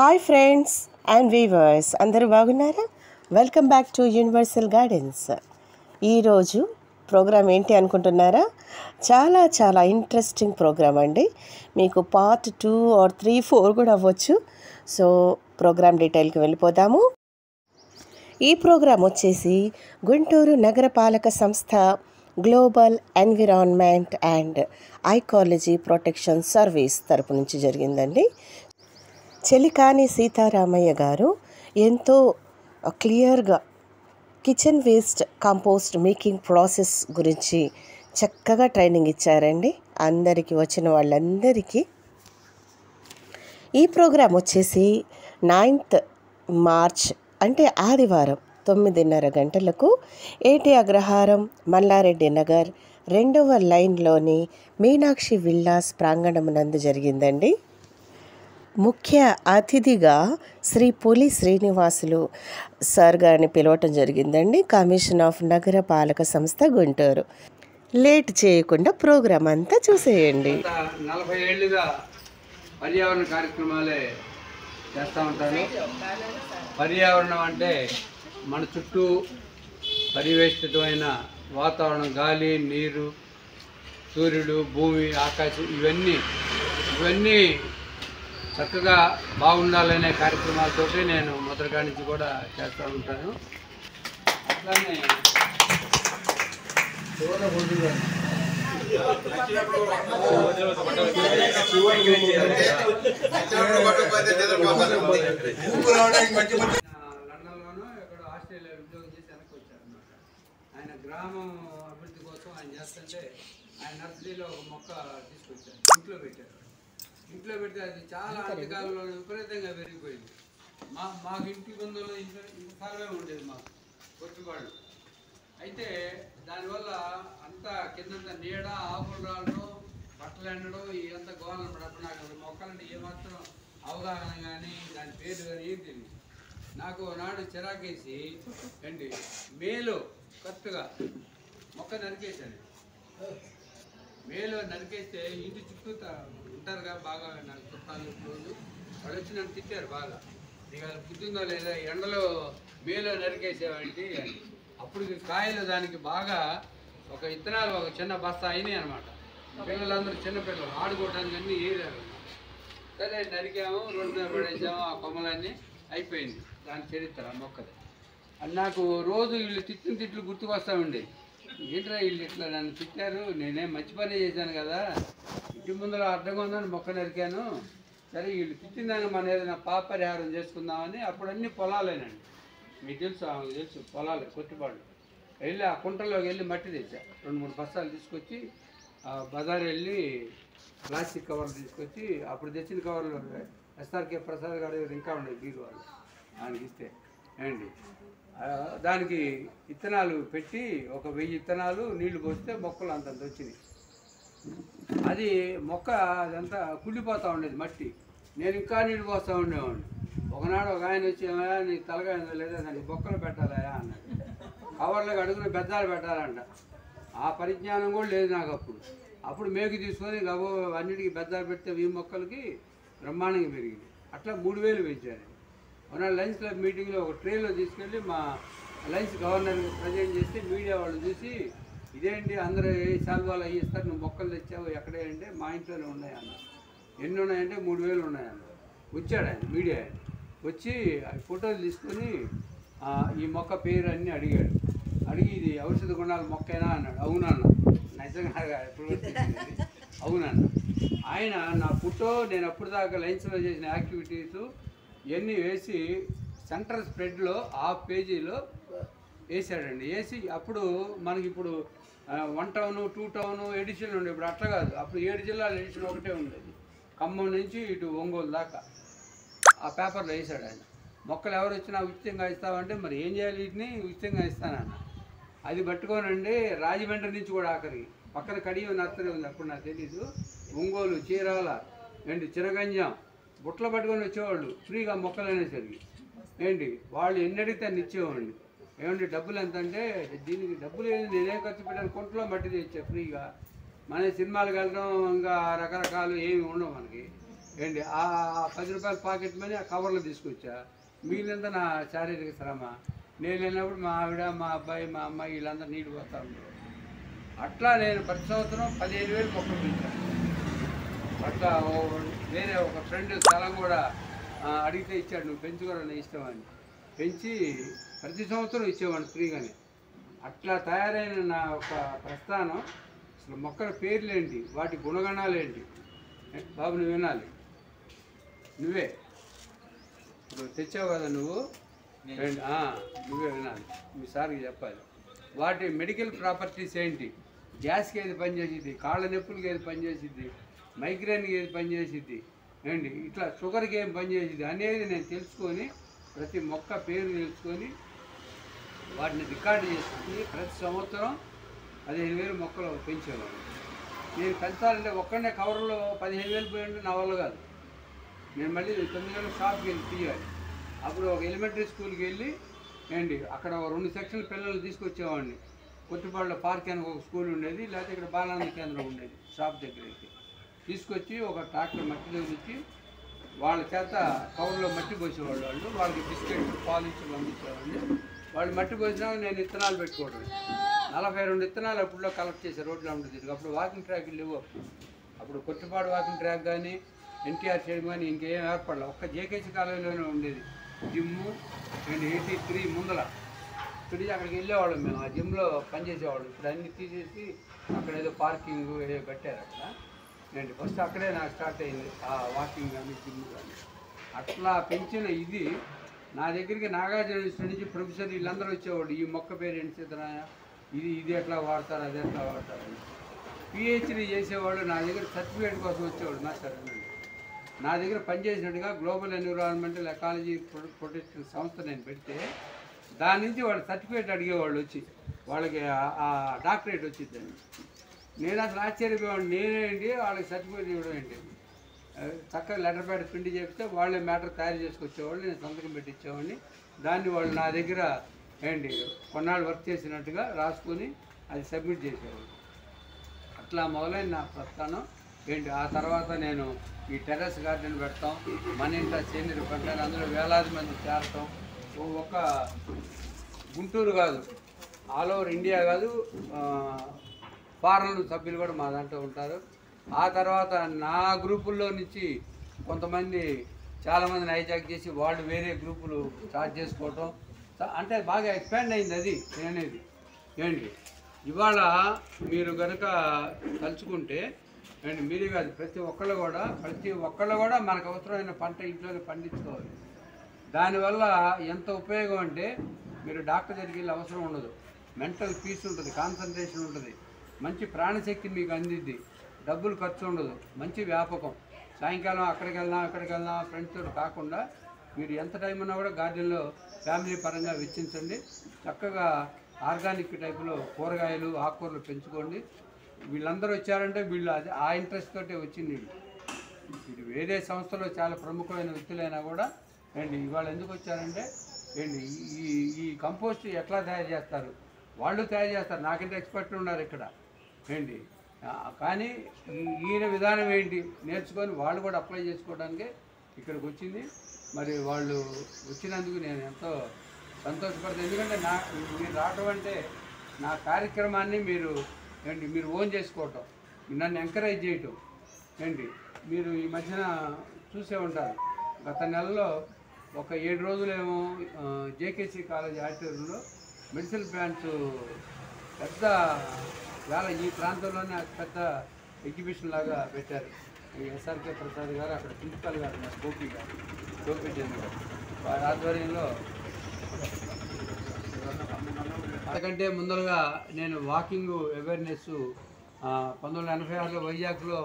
Hi friends and weavers, అందరూ బాగున్నారా? Welcome back to universal gardens. ఈరోజు ప్రోగ్రామ్ ఏంటి అనుకుంటున్నారా? చాలా ఇంట్రెస్టింగ్ ప్రోగ్రామ్ అండి. మీకు పార్ట్ 2 ఆర్ 3, 4 కూడా అవ్వచ్చు. సో ప్రోగ్రామ్ డీటెయిల్కి వెళ్ళిపోదాము. ఈ ప్రోగ్రాం వచ్చేసి గుంటూరు నగరపాలక సంస్థ global environment and ecology protection service తరపు నుంచి జరిగిందండి. చెలికాని సీతారామయ్య గారు ఎంతో క్లియర్గా kitchen waste compost making process గురించి చక్కగా ట్రైనింగ్ ఇచ్చారండి అందరికీ, వచ్చిన వాళ్ళందరికీ. ఈ ప్రోగ్రాం వచ్చేసి 9th మార్చ్ అంటే ఆదివారం 9:30 గంటలకు ఏటి అగ్రహారం, మల్లారెడ్డి నగర్ 2వ లైన్లోని మీనాక్షి విల్లాస్ ప్రాంగణమునందు జరిగిందండి. ముఖ్య అతిథిగా శ్రీ పులి శ్రీనివాసులు సార్ గారిని పిలవటం జరిగిందండి, కమిషన్ ఆఫ్ నగర పాలక సంస్థ గుంటూరు. లేట్ చేయకుండా ప్రోగ్రాం అంతా చూసేయండి. 40 ఏళ్ళుగా పర్యావరణ కార్యక్రమాలే చేస్తూ ఉంటాను. పర్యావరణం అంటే మన చుట్టూ పరివేష్టితమైన వాతావరణం, గాలి, నీరు, సూర్యుడు, భూమి, ఆకాశం ఇవన్నీ చక్కగా బాగుండాలనే కార్యక్రమాలతోటి నేను మొదటిగా నుంచి కూడా చేస్తూ ఉంటాను. అట్లానే లండన్లోనూ ఎక్కడో ఆస్ట్రేలియా ఉద్యోగం చేసి వెనక్కి వచ్చారనమాట. ఆయన గ్రామం అభివృద్ధి కోసం ఆయన చేస్తుంటే ఆయన నర్సరీలో ఒక మొక్క తీసుకొచ్చారు, ఇంట్లో పెట్టారు. ఇంట్లో పెడితే అది చాలా అంతకాలంలో విపరీతంగా పెరిగిపోయింది. మాకు ఇంటి ముందులో ఇంతకాలమే ఉండేది మాకు కొట్టుబాళ్ళు. అయితే దానివల్ల అంతా కిందంతా నీడ, ఆకులు రావడం, బట్టలు ఎండడం, ఇదంతా గోళం పడప్పుడు నాకు మొక్కలంటే ఏమాత్రం అవగాహన కానీ దాని పేరు కానీ ఏం తెలియదు. నాకు నాడు చిరాకేసి మేలో కరెక్ట్గా మొక్క నరికేశాను. మేలో నరికేస్తే ఇంటి చుట్టూ ఉంటారుగా బాగా నాకు చుట్టాలు రోజు వాళ్ళు వచ్చి నన్ను తిట్టారు బాగా. నీకు అది పుట్టిందో లేదా, ఎండలో మేలో నరికేసేవాడి అని. అప్పుడు కాయలు దానికి బాగా ఒక ఇత్తనాలు ఒక చిన్న బస్తా అయినాయి అనమాట. పిల్లలందరూ చిన్నపిల్లలు ఆడుకోవడానికి అన్నీ ఏరారు. సరే నరికాము, రోడ్డు మీద పడేసాము, ఆ కొమ్మలన్నీ అయిపోయింది. దాని చరిత్ర మొక్కది. అది నాకు రోజు వీళ్ళు తిట్లు గుర్తుకొస్తూ ఉండేది. ఏంట్రా వీళ్ళు ఇట్లా నన్ను తిట్టారు, నేనేం మంచి పని చేశాను కదా, ఇంటి ముందర అడ్డంగా ఉందని మొక్క నరికాను. సరే వీళ్ళు తిట్టిందని మనం ఏదైనా పాపరిహారం చేసుకుందామని అప్పుడు అన్నీ పొలాలేనండి. మీకు తెలుసు, ఆమెకు తెలుసు, పొలాలు కొట్టుబాటు. వెళ్ళి ఆ కుంటలోకి వెళ్ళి మట్టి తెచ్చా, 2-3 బస్తాలు తీసుకొచ్చి బజార్ వెళ్ళి ప్లాస్టిక్ కవర్లు తీసుకొచ్చి, అప్పుడు తెచ్చిన కవర్లు ఎస్ఆర్కే ప్రసాద్ గారు ఇంకా ఉండేది బీరు వాళ్ళు, ఆయనకి ఇస్తే దానికి విత్తనాలు పెట్టి 1000 విత్తనాలు నీళ్లు పోస్తే మొక్కలు అంతంత వచ్చినాయి. అది మొక్క అదంతా కుళ్ళిపోతూ ఉండేది మట్టి. నేను ఇంకా నీళ్ళు పోస్తూ ఉండేవాడిని. ఒకనాడు ఒక ఆయన వచ్చి, నీకు తలగా లేదా, దానికి బొక్కలు పెట్టాలా అన్నాడు. కవర్లకు అడుగున బెద్దాలు పెట్టాలంట. ఆ పరిజ్ఞానం కూడా లేదు నాకు అప్పుడు మేకు తీసుకొని అన్నిటికీ బెద్దాలు పెడితే ఈ మొక్కలకి బ్రహ్మాండంగా పెరిగింది. అట్లా 3000 పెంచాను. ఒకనాడు లంచ్ క్లబ్ మీటింగ్లో ఒక ట్రైలో తీసుకెళ్ళి మా లంచ్ గవర్నర్కి ప్రజెంట్ చేస్తే మీడియా వాళ్ళు చూసి, ఇదేంటి అందరూ సాల్వాలు అయ్యి ఇస్తారు, నువ్వు మొక్కలు తెచ్చావు ఎక్కడే అంటే, మా ఇంట్లోనే ఉన్నాయన్న. ఎన్ని ఉన్నాయంటే 3000 ఉన్నాయన్న. వచ్చాడు ఆయన, మీడియా ఆయన వచ్చి ఫోటోలు తీసుకొని ఈ మొక్క పేరు అన్నీ అడిగాడు. అడిగి ఇది ఔషధ గుణాల మొక్కైనా అన్నాడు. అవునన్న, నిజంగా ఎప్పుడు అవునన్న. ఆయన నా ఫోటో, నేను అప్పుడు దాకా లంచ్లో చేసిన యాక్టివిటీస్ ఇవన్నీ వేసి సెంటర్ స్ప్రెడ్లో 1/2 పేజీలో వేసాడండి. వేసి అప్పుడు మనకి ఇప్పుడు 1 టౌన్ 2 టౌన్ ఎడిషన్ ఉండేది. ఇప్పుడు అట్లా కాదు, అప్పుడు 7 జిల్లాల ఎడిషన్ ఒకటే ఉండేది, ఖమ్మం నుంచి ఇటు ఒంగోలు దాకా. ఆ పేపర్లో వేసాడు ఆయన. మొక్కలు ఎవరు వచ్చినా ఉచితంగా ఇస్తామంటే, మరి ఏం చేయాలి, వీటిని ఉచితంగా ఇస్తానన్న. అది పట్టుకోనండి రాజమండ్రి నుంచి కూడా ఆఖరికి పక్కన కడియం నర్సరీ ఉంది, అప్పుడు నాకు తెలీదు, ఒంగోలు, చీరాల, చినగంజం బుట్టలు పట్టుకొని వచ్చేవాళ్ళు ఫ్రీగా మొక్కలు అనేసరికి. వాళ్ళు ఎన్ని అడిగితే అన్ని ఇచ్చేవాడిని. డబ్బులు ఎంత అంటే, దీనికి డబ్బులు ఏంటి, నేనే ఖర్చు పెట్టాను, కుంటలో మట్టి తెచ్చా ఫ్రీగా. మన సినిమాలకు వెళ్ళడం ఇంకా రకరకాలు ఏమి ఉండవు మనకి. ఏంటి ఆ 10 రూపాయల పాకెట్ మనీ ఆ కవర్లో తీసుకొచ్చా. మిగిలినంత నా శారీరక శ్రమ. నేను వెళ్ళినప్పుడు మా ఆవిడ, మా అబ్బాయి, మా అమ్మాయి వీళ్ళందరూ నీళ్ళు పోతా ఉంటారు. అట్లా నేను ప్రతి సంవత్సరం 15,000 మొక్కలు పెంచాను. అట్లా వేరే ఒక ఫ్రెండ్ స్థలం కూడా అడిగితే ఇచ్చాడు, నువ్వు పెంచుకోవాలని ఇష్టం అని. పెంచి ప్రతి సంవత్సరం ఇచ్చేవాడిని ఫ్రీగానే. అట్లా తయారైన నా ఒక ప్రస్థానం. అసలు మొక్కల పేర్లేంటి, వాటి గుణగణాలు ఏంటి బాబు నువ్వు వినాలి. నువ్వే ఇప్పుడు తెచ్చావు కదా నువ్వు, నువ్వే వినాలి, మీ సార్కి చెప్పాలి. వాటి మెడికల్ ప్రాపర్టీస్ ఏంటి, గ్యాస్కి ఏది పనిచేసిద్ది, కాళ్ళ నొప్పులకి ఏది పనిచేసిద్ది, మైగ్రేన్కి ఏది పనిచేసిద్ది ఏంటి, ఇట్లా షుగర్కి ఏం పనిచేసిద్ది అనేది నేను తెలుసుకొని ప్రతి మొక్క పేరు తెలుసుకొని వాటిని రికార్డు చేసుకుని ప్రతి సంవత్సరం 15,000 మొక్కలు పెంచేవాడు. నేను పెంచాలంటే ఒక్కడనే కవర్లో 15,000 పోయింటే నా వల్ల కాదు. నేను మళ్ళీ 9 గంటల షాప్కి వెళ్ళి తీయాలి. అప్పుడు ఒక ఎలిమెంటరీ స్కూల్కి వెళ్ళి ఏంటి అక్కడ 2 సెక్షన్ల పిల్లలు తీసుకొచ్చేవాడిని. కొట్టుపాడులో పార్క్ అని ఒక స్కూల్ ఉండేది, లేకపోతే ఇక్కడ బాలానంద కేంద్రం ఉండేది. షాప్ దగ్గరికి తీసుకొచ్చి ఒక ట్రాక్టర్ మట్టి తెచ్చి వాళ్ళ చేత కవర్లో మట్టి పోసేవాళ్ళు. వాళ్ళకి బిస్కెట్ పాలించి పంపించేవాళ్ళు. వాళ్ళు మట్టి పోసినా నేను విత్తనాలు పెట్టుకోవడం. 42 విత్తనాలు అప్పుడులో కలెక్ట్ చేసే రోడ్లో ఉంటుంది. అప్పుడు వాకింగ్ ట్రాక్లు లేవు. అప్పుడు కొట్టుపాడు వాకింగ్ ట్రాక్ కానీ ఎన్టీఆర్ స్టేడియం కానీ ఇంకేం ఏర్పడలే. ఒక్క జేకేసీ కాలేజీలోనే ఉండేది జిమ్ము. అండ్ 83 ముందల ఇక్కడికి అక్కడికి వెళ్ళేవాళ్ళం మేము. ఆ జిమ్లో పనిచేసేవాళ్ళం. ఇప్పుడు అన్నీ తీసేసి అక్కడ ఏదో పార్కింగ్ ఏదో కట్టారు అక్కడ. నేను ఫస్ట్ అక్కడే నాకు స్టార్ట్ అయింది ఆ వాకింగ్ కానీ జిమ్ కానీ. అట్లా పెంచిన ఇది నా దగ్గరికి నాగార్జున యూనివర్సిటీ నుంచి ప్రొఫెసర్ వీళ్ళందరూ వచ్చేవాళ్ళు. ఈ మొక్క పేరు ఏంటి సిద్ధరాయ, ఇది ఎట్లా వాడతారు, అది ఎట్లా వాడతారు అని. పిహెచ్డీ చేసేవాళ్ళు నా దగ్గర సర్టిఫికేట్ కోసం వచ్చేవాళ్ళు. మాస్టర్ నా దగ్గర పనిచేసినట్టుగా గ్లోబల్ ఎన్విరాన్మెంటల్ ఎకాలజీ ప్రొటెక్షన్ సంస్థ నేను పెడితే దాని నుంచి వాళ్ళు సర్టిఫికేట్ అడిగేవాళ్ళు వచ్చి, వాళ్ళకి ఆ డాక్టరేట్ వచ్చిందని. నేను అసలు ఆశ్చర్యపోయాను. నేనేంటి వాళ్ళకి సర్టిఫికేట్ ఇవ్వడం ఏంటి, చక్కగా లెటర్ ప్యాడ్ ప్రింట్ చేపిస్తే వాళ్ళే మ్యాటర్ తయారు చేసుకొచ్చేవాళ్ళు. నేను సంతకం పెట్టించేవాడిని. దాన్ని వాళ్ళు నా దగ్గర ఏంటి కొన్నాళ్ళు వర్క్ చేసినట్టుగా రాసుకొని అది సబ్మిట్ చేసేవాళ్ళు. అట్లా మొదలైన నా ప్రస్థానం ఏంటి. ఆ తర్వాత నేను ఈ టెర్రస్ గార్డెన్ పెడతాం, మన ఇంట్లో సీనియర్ పెట్టాను. అందులో వేలాది మంది చేరతాం. ఒక గుంటూరు కాదు, ఆల్ ఓవర్ ఇండియా కాదు, ఫారెన్ సభ్యులు కూడా మా దాంట్లో ఉంటారు. ఆ తర్వాత నా గ్రూపుల్లో నుంచి కొంతమంది చాలామందిని హైజాక్ చేసి వాళ్ళు వేరే గ్రూపులు స్టార్ట్ చేసుకోవటం, అంటే బాగా ఎక్స్పాండ్ అయింది అది నేనేది ఏంటి. ఇవాళ మీరు కనుక తలుచుకుంటే అండ్ మీరే కాదు ప్రతి ఒక్కళ్ళు కూడా మనకు అవసరమైన పంట ఇంట్లోనే పండించుకోవాలి. దానివల్ల ఎంత ఉపయోగం అంటే మీరు డాక్టర్ దగ్గరికి వెళ్ళి అవసరం ఉండదు. మెంటల్ పీస్ ఉంటుంది, కాన్సన్ట్రేషన్ ఉంటుంది, మంచి ప్రాణశక్తి మీకు అందిద్ది, డబ్బులు ఖర్చు ఉండదు, మంచి వ్యాపకం. సాయంకాలం అక్కడికి వెళ్దాం ఫ్రెండ్స్తో కాకుండా మీరు ఎంత టైం ఉన్నా కూడా గార్డెన్లో ఫ్యామిలీ పరంగా వెచ్చించండి. చక్కగా ఆర్గానిక్ టైపులో కూరగాయలు ఆకుకూరలు పెంచుకోండి. వీళ్ళందరూ వచ్చారంటే వీళ్ళు అది ఆ ఇంట్రెస్ట్ తోటే వచ్చింది. ఇది వేరే సంస్థలో చాలా ప్రముఖమైన వ్యక్తులైనా కూడా ఏంటి ఇవాళ ఎందుకు వచ్చారంటే ఏంటి ఈ కంపోస్ట్ ఎట్లా తయారు చేస్తారు, వాళ్ళు తయారు చేస్తారు, నాకంటే ఎక్స్పర్ట్లు ఉన్నారు ఇక్కడ ఏంటి. కానీ ఈయన విధానం ఏంటి నేర్చుకొని వాళ్ళు కూడా అప్లై చేసుకోవడానికి ఇక్కడికి వచ్చింది. మరి వాళ్ళు వచ్చినందుకు నేను ఎంతో సంతోషపడతాను. ఎందుకంటే మీరు రావడం అంటే నా కార్యక్రమాన్ని మీరు ఓన్ చేసుకోవటం, నన్ను ఎంకరేజ్ చేయటం ఏంటి. మీరు ఈ మధ్యన చూసే ఉంటారు, గత నెలలో ఒక 7 రోజులేమో జేకేసీ కాలేజ్ ఆడిటోరియంలో మెడిసిన్ ప్లాంట్స్ పెద్ద ఈ ప్రాంతంలోనే పెద్ద ఎగ్జిబిషన్ లాగా పెట్టారు. ఎస్ఆర్కే ప్రసాద్ గారు అక్కడ ప్రిన్సిపల్ గారు గోపి చంద్ర గారు వారి ఆధ్వర్యంలో. అంతకంటే ముందరగా నేను వాకింగ్ అవేర్నెస్ 1986లో వైజాగ్లో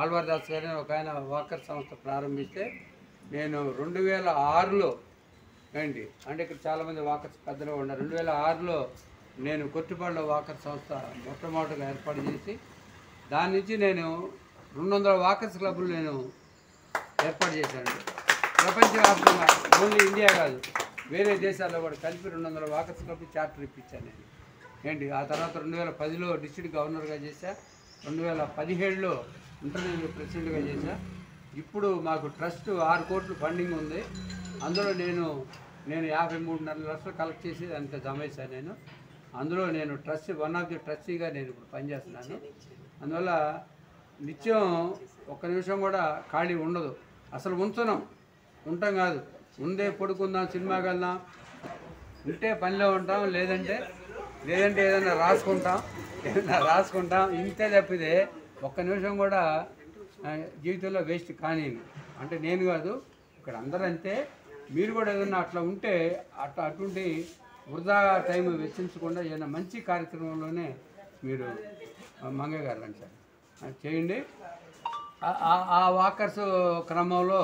ఆళ్వార్ దాస్ గారి ఒక ఆయన వాకర్ సంస్థ ప్రారంభిస్తే నేను 2006లో ఏంటి అంటే ఇక్కడ చాలామంది వాకర్స్ పెద్దలు ఉన్నారు. 2006లో నేను కొట్టుపాడులో వాకర్ సంస్థ మొట్టమొదటిగా ఏర్పాటు చేసి దాని నుంచి నేను 200 వాకర్స్ క్లబ్లు నేను ఏర్పాటు చేశాను. ప్రపంచవ్యాప్తంగా ఓన్లీ ఇండియా కాదు వేరే దేశాల్లో కూడా కలిపి 200 వాకర్స్ క్లబ్ చార్టర్ ఇప్పించాను నేను ఏంటి. ఆ తర్వాత 2010లో డిస్ట్రిక్ట్ గవర్నర్గా చేశా, 2017లో ఇంటర్నేషనల్ ప్రెసిడెంట్గా చేశా. ఇప్పుడు మాకు ట్రస్ట్ 6 కోట్లు ఫండింగ్ ఉంది. అందులో నేను 53.5 లక్షలు కలెక్ట్ చేసి అంత జమ చేశాను నేను. అందులో నేను వన్ ఆఫ్ ది ట్రస్టీగా నేను ఇప్పుడు పనిచేస్తున్నాను. అందువల్ల నిత్యం ఒక్క నిమిషం కూడా ఖాళీ ఉండదు. అసలు ఉంటాం కాదు, ఉందే పడుకుందాం, సినిమాకి వెళ్దాం, ఉంటే పనిలో ఉంటాం, లేదంటే ఏదైనా రాసుకుంటాం. ఇంతే తప్పితే ఒక్క నిమిషం కూడా జీవితంలో వేస్ట్ కానీ అంటే నేను కాదు, ఇక్కడ అందరూ అంతే. మీరు కూడా ఏదన్నా అట్లా ఉంటే అటువంటి వృధా టైం వెచ్చించకుండా ఏదైనా మంచి కార్యక్రమంలోనే మీరు మంగయ్య గారు రండి సార్ చేయండి. ఆ వాకర్స్ క్రమంలో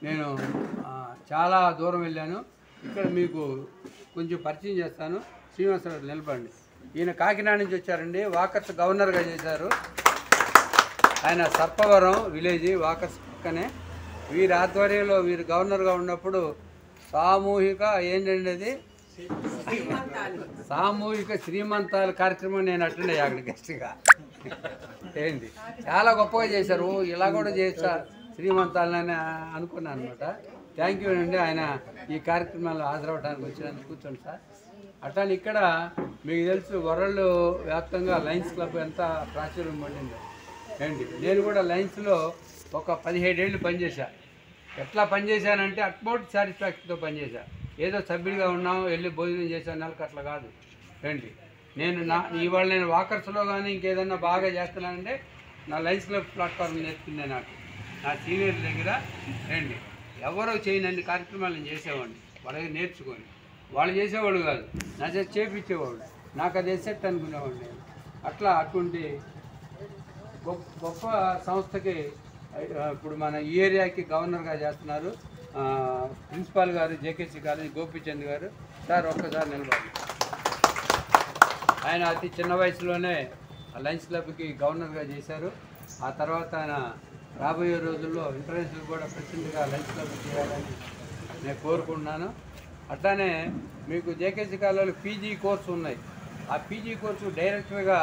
నేను చాలా దూరం వెళ్ళాను. ఇక్కడ మీకు కొంచెం పరిచయం చేస్తాను. శ్రీనివాసరావు నిలబడండి. ఈయన కాకినాడ నుంచి వచ్చారండి, వాకర్స్ గవర్నర్గా చేశారు. ఆయన సర్పవరం విలేజ్ వాకర్స్ పక్కనే. వీరి ఆధ్వర్యంలో వీరు గవర్నర్గా ఉన్నప్పుడు సామూహిక శ్రీమంతాల కార్యక్రమం నేను అటెండ్ అయ్యా అక్కడ గెస్ట్గా. ఏంటి చాలా గొప్పగా చేశారు. ఇలా కూడా చేస్తా శ్రీమంతాలని అనుకున్నాను అనమాట. థ్యాంక్ యూ అండి, ఆయన ఈ కార్యక్రమాల్లో హాజరవడానికి వచ్చినందుకు. కూర్చోండి సార్. అట్లానే ఇక్కడ మీకు తెలుసు వరల్డ్ వ్యాప్తంగా లయన్స్ క్లబ్ ఎంత ప్రాచుర్యం పడిందో ఏంటి. నేను కూడా లయన్స్లో ఒక 17 ఏళ్ళు పనిచేశా. ఎట్లా పనిచేశానంటే అట్మోస్ట్ సాటిస్ఫాక్షన్తో పనిచేశా. ఏదో సభ్యుడిగా ఉన్నాం, వెళ్ళి భోజనం చేశాను నెలకు, అట్లా కాదు ఏంటి. ఇవాళ నేను వాకర్స్లో కానీ ఇంకేదన్నా బాగా చేస్తున్నానంటే నా లయన్స్ క్లబ్ ప్లాట్ఫామ్ నేర్చుకుందే. నాకు నా సీనియర్ దగ్గర ఏంటి ఎవరో చేయనన్ని కార్యక్రమాలు నేను చేసేవాడిని. వాళ్ళకి నేర్చుకొని వాళ్ళు చేసేవాళ్ళు కాదు, నా చేసి చేపించేవాళ్ళు. నాకు అది ఎసెట్ అనుకునేవాడు నేను. అటువంటి గొప్ప సంస్థకి ఇప్పుడు మన ఈ ఏరియాకి గవర్నర్గా చేస్తున్నారు ప్రిన్సిపాల్ గారు, జేకేసీ కాలేజీ గోపీచంద్ గారు. సార్ ఒక్కసారి నిలబడి. ఆయన అతి చిన్న వయసులోనే లయన్స్ క్లబ్కి గవర్నర్గా చేశారు. ఆ తర్వాత ఆయన రాబోయే రోజుల్లో ఇంటర్నేషనల్ కూడా ప్రెసిడెంట్గా లయన్స్ క్లబ్ చేయాలని నేను కోరుకుంటున్నాను. అట్లానే మీకు జేకేసీ కాలేజీలో పీజీ కోర్సు ఉన్నాయి. ఆ పీజీ కోర్సు డైరెక్టర్గా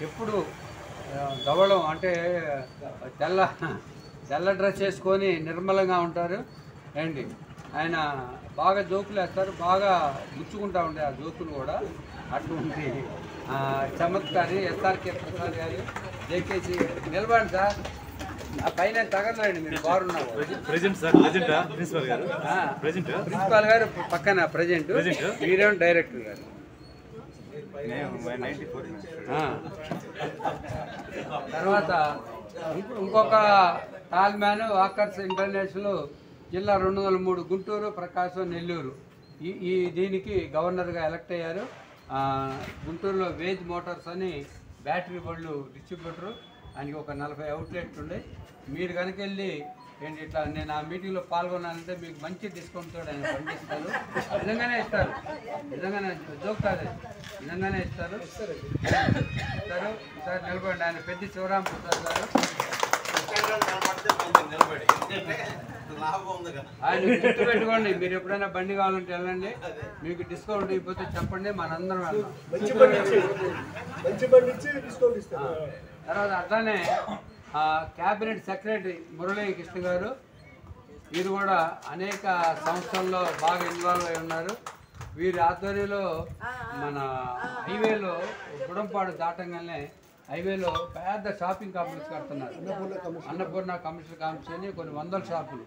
ఎప్పుడు ధవళం అంటే తెల్ల డ్రెస్ వేసుకొని నిర్మలంగా ఉంటారు ఏంటి. ఆయన బాగా జోకులు వేస్తారు, బాగా గుచ్చుకుంటూ ఉంటాయి ఆ జోకులు కూడా. అటువంటి చమత్కారి ఎస్ఆర్కే ప్రసాద్ గారు, జేకేసీ నిలబడండి సార్. ఆ పైన తగలండి, మీరు బాగున్నారు. ప్రిన్సిపాల్ గారు పక్కన ప్రెసిడెంట్, మీరేమో డైరెక్టర్ గారు. తర్వాత ఇంకొక టాల్ మ్యాన్ వాకర్స్ ఇంటర్నేషనల్ జిల్లా 203 గుంటూరు, ప్రకాశం, నెల్లూరు. దీనికి గవర్నర్గా ఎలక్ట్ అయ్యారు. గుంటూరులో వేజ్ మోటార్స్ అని బ్యాటరీ బళ్ళు డిస్ట్రిబ్యూటరు. ఆయనకి ఒక 40 అవుట్లెట్లు ఉండే. మీరు కనుక వెళ్ళి ఏంటి ఇట్లా నేను ఆ మీటింగ్లో పాల్గొన్నానంటే మీకు మంచి డిస్కౌంట్తో ఆయన పండిస్తారు. నిజంగానే ఇస్తారు, నిజంగానే జోక్ కాదు, నిజంగానే ఇస్తారు. సార్ నిలబడండి. ఆయన పెద్ద శివరాం ప్రసాద్ గారు. ఆయన గుర్తు పెట్టుకోండి, మీరు ఎప్పుడైనా బండి కావాలంటే వెళ్ళండి, మీకు డిస్కౌంట్ ఇవ్వకపోతే చెప్పండి, మనందరం వెళ్దాం. తర్వాత అట్లానే క్యాబినెట్ సెక్రటరీ మురళీ కృష్ణ గారు, వీరు కూడా అనేక సంస్థల్లో బాగా ఇన్వాల్వ్ అయి ఉన్నారు. వీరి ఆధ్వర్యంలో మన హైవేలో గుడంపాడు దాటంగానే హైవేలో పెద్ద షాపింగ్ కాంప్లెక్స్ కడుతున్నారు. అన్నపూర్ణ కమర్షియల్ కాంప్లెక్స్ అని కొన్ని 100 షాపులు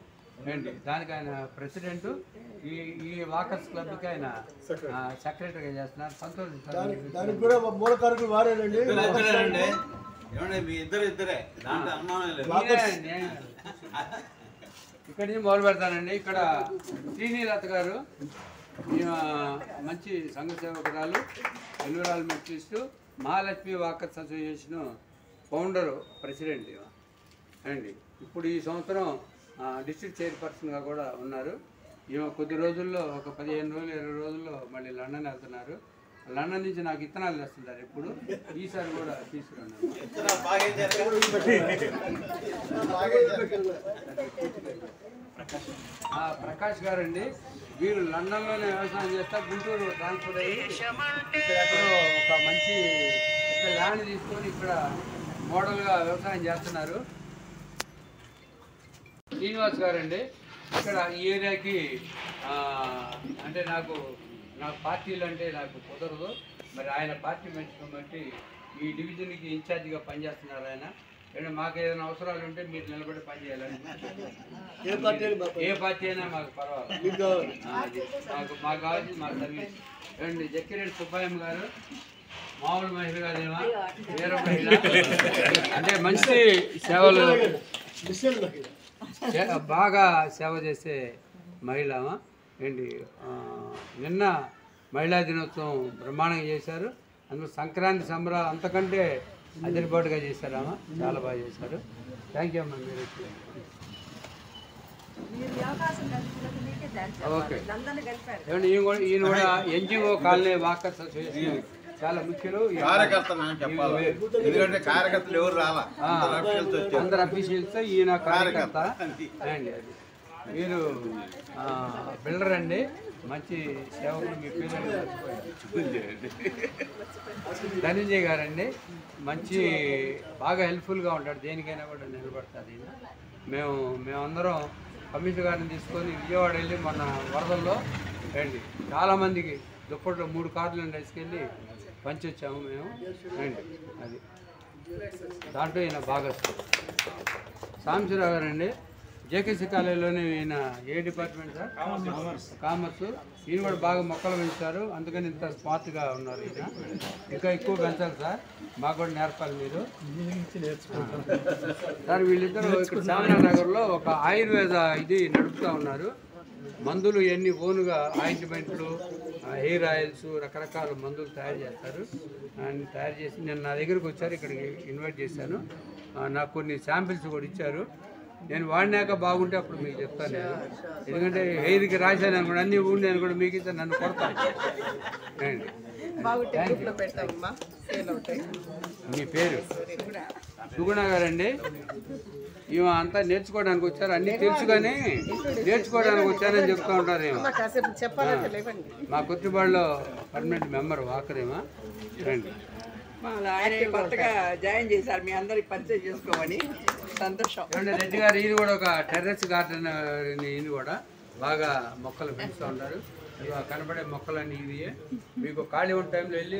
ఏంటి. దానికి ఆయన ప్రెసిడెంట్. ఈ వాకర్స్ క్లబ్కి ఆయన సెక్రటరీగా చేస్తున్నారు. సంతోషిస్తారు. ఇక్కడి నుంచి మొదలు పెడతానండి. ఇక్కడ శ్రీనీలత గారు మంచి సంఘ సేవకురాలు, environmentalist, Mahalakshmi walkers association founder, president అండి. ఇప్పుడు ఈ సంవత్సరం డిస్ట్రిక్ట్ చైర్పర్సన్గా కూడా ఉన్నారు. ఈమె కొద్ది రోజుల్లో ఒక 15 రోజులు 20 రోజుల్లో మళ్ళీ లండన్ వెళ్తున్నారు. లండన్ నుంచి నాకు ఇత్తనాలు తెస్తున్నారు ఎప్పుడు. ఈసారి కూడా తీసుకున్నాను. ప్రకాష్ గారండి, వీరు లండన్లోనే వ్యవసాయం చేస్తారు. గుంటూరు ట్రాన్స్ఫర్ అయ్యి ఇక్కడ ఎక్కడో ఒక మంచి ల్యాండ్ తీసుకొని ఇక్కడ మోడల్గా వ్యవసాయం చేస్తున్నారు. శ్రీనివాస్ గారండి. ఇక్కడ ఈ ఏరియాకి అంటే నాకు పార్టీలు అంటే నాకు కుదరదు. మరి ఆయన పార్టీ మంచి బట్టి ఈ డివిజన్కి ఇన్ఛార్జిగా పనిచేస్తున్నారు ఆయన. మాకు ఏదైనా అవసరాలు ఉంటే మీరు నిలబడి పనిచేయాలని. ఏ పార్టీ అయినా మాకు పర్వాలేదు. మాకు కావాల్సింది మా సర్వీస్. ఏమండి జక్కిరెడ్డి సుబ్బయ్య గారు మామూలు మహిళ కాదేమా, వేరే మహిళ. అంటే మంచి సేవలు బాగా సేవ చేసే మహిళ ఏంటి. నిన్న మహిళా దినోత్సవం బ్రహ్మాండంగా చేశారు. అందులో సంక్రాంతి సంబరాలు అంతకంటే అదిరిపాటుగా చేశారమ్మా, చాలా బాగా చేశారు. థ్యాంక్ యూ అమ్మా. మీరు ఓకే. ఏమండి ఈయన కూడా ఎన్జిఓ కాలనీ వాకర్స్ అసోసియేషన్ చాలా ముఖ్యులు. కార్యకర్తలు ఎవరు రాలా, అందరు అఫీషియల్స్. ఈయన కార్యకర్త అండి. అది మీరు బిల్డర్ అండి, మంచి సేవకులు. మీ పేరు ధనంజయ్ గారండి. మంచి బాగా హెల్ప్ఫుల్గా ఉంటాడు, దేనికైనా కూడా నిలబడతాడు ఈయన. మేమందరం కమిషనర్ గారిని తీసుకొని విజయవాడ వెళ్ళి మొన్న వరదల్లో రండి చాలామందికి దుప్పట్లో 3 కార్లు వేసుకెళ్ళి పంచొచ్చాము మేము రండి. అది దాంట్లో ఈయన బాగా సాంబశివరావు గారండి. జేకేసీ కాలేజీలోనే ఈయన ఏ డిపార్ట్మెంట్ సార్? కామర్స్. ఈయన కూడా బాగా మొక్కలు పెంచుతారు, అందుకని ఇంత స్మార్ట్గా ఉన్నారు. ఈయన ఇంకా ఎక్కువ పెంచాలి సార్, మాకు కూడా నేర్పాలి మీరు సార్. వీళ్ళిద్దరూ ఇక్కడ చామరానగర్లో ఒక ఆయుర్వేద ఇది నడుపుతూ ఉన్నారు. మందులు ఎన్ని ఓనుగా ఆయింట్మెంట్లు, హెయిర్ ఆయిల్స్, రకరకాల మందులు తయారు చేస్తారు. తయారు చేసి నేను నా దగ్గరకు వచ్చారు, ఇక్కడికి ఇన్వైట్ చేశాను. నాకు కొన్ని శాంపిల్స్ కూడా ఇచ్చారు. నేను వాడినాక బాగుంటే అప్పుడు మీకు చెప్తాను నేను. ఎందుకంటే హెయిర్కి రాశాను అనుకోండి, అన్నీ ఉండి అనుకోండి, మీకు ఇస్తే నన్ను కొడతాను. మీ పేరు? సుగుణ గారండి. ఈమె అంతా నేర్చుకోవడానికి వచ్చారు, అన్నీ తెలుసు కానీ నేర్చుకోవడానికి వచ్చారని చెప్తూ ఉంటారు. ఏమో మా కొత్తబాడులో పర్మనెంట్ మెంబర్ వాకరేమా రండి. కొత్తగా జాయిన్ చేశారు, మీ అందరికి పరిచయం చేసుకోమని సంతోషం. రెడ్డి గారు ఈయన కూడా ఒక టెర్రస్ గార్డెన్, ఈయన కూడా బాగా మొక్కలు పెంచుతూ ఉంటారు. కనబడే మొక్కలన్నీ ఇవి. మీకు ఖాళీ ఉన్న టైంలో వెళ్ళి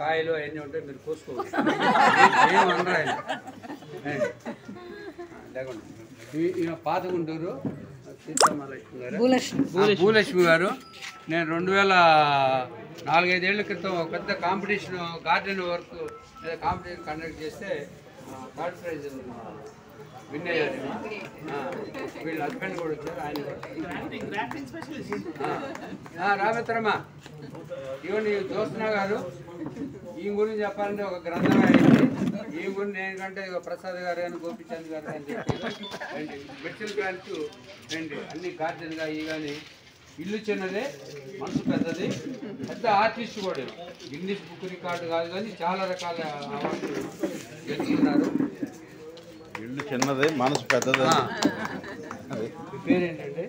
కాయలు అవన్నీ ఉంటాయి, మీరు కోసుకోవచ్చు. ఏమన్నారు ఆయన లేకుండా. ఈయన పాత గుంటూరు భూలక్ష్మి గారు. నేను 2004-5 ఏళ్ల క్రితం ఒక పెద్ద competition garden work competition conduct చేస్తే థర్డ్ ప్రైజ్ విన్ అయ్యారు. వీళ్ళ హస్బెండ్ కూడా వచ్చారు, ఆయన రామేత్రమా. ఇవ్వండి జ్యోత్స్న గారు. ఈయన గురించి చెప్పాలంటే ఒక గ్రంథం అయింది. ఈయన గురించి నేనంటే ప్రసాద్ గారు అని, గోపిచంద్ గారు అని చెప్పి మెడిసిన్ ప్లాంట్స్ రండి. అన్ని గార్డెన్గా ఇవి కానీ. ఇల్లు చిన్నదే, మనసు పెద్దది, పెద్ద ఆర్టిస్ట్ కూడా. గిన్నిస్ బుక్ రికార్డు కాదు కానీ చాలా రకాల అవార్డులు గెలుచుకున్నారు. ఇల్లు చిన్నదే, మనసు పెద్దది. పేరేంటంటే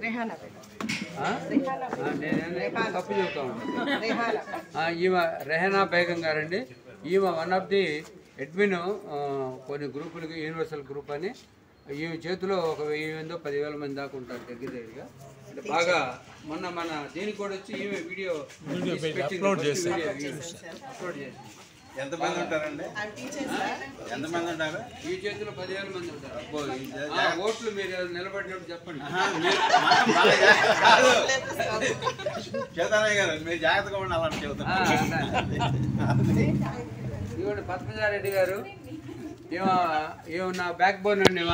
నేను తప్పు చెబుతా ఉంటాను. ఈమె రెహనా బేగం గారండి. ఈమె వన్ ఆఫ్ ది అడ్మిన్ కొన్ని గ్రూపులకి, యూనివర్సల్ గ్రూప్ అని. ఈమె చేతిలో ఒక 1000-10,000 మంది దాకా ఉంటారు దగ్గరగా. అంటే బాగా మొన్న మన దీనికి కూడా వచ్చి ఈమె వీడియో అప్లోడ్ చేసి ఎంతమంది ఉంటారండి? ఎంతమంది ఉంటారు? ఈ చేతిలో 10,000 మంది ఉంటారు. ఓట్లు మీరు నిలబడినప్పుడు చెప్పండి. చేతనయ్య గారు మీరు జాగ్రత్తగా ఉండాలని చెబుతాను. ఇవ్వండి పద్మజారెడ్డి గారు. ఏమో నా బ్యాక్ బోన్ అండి.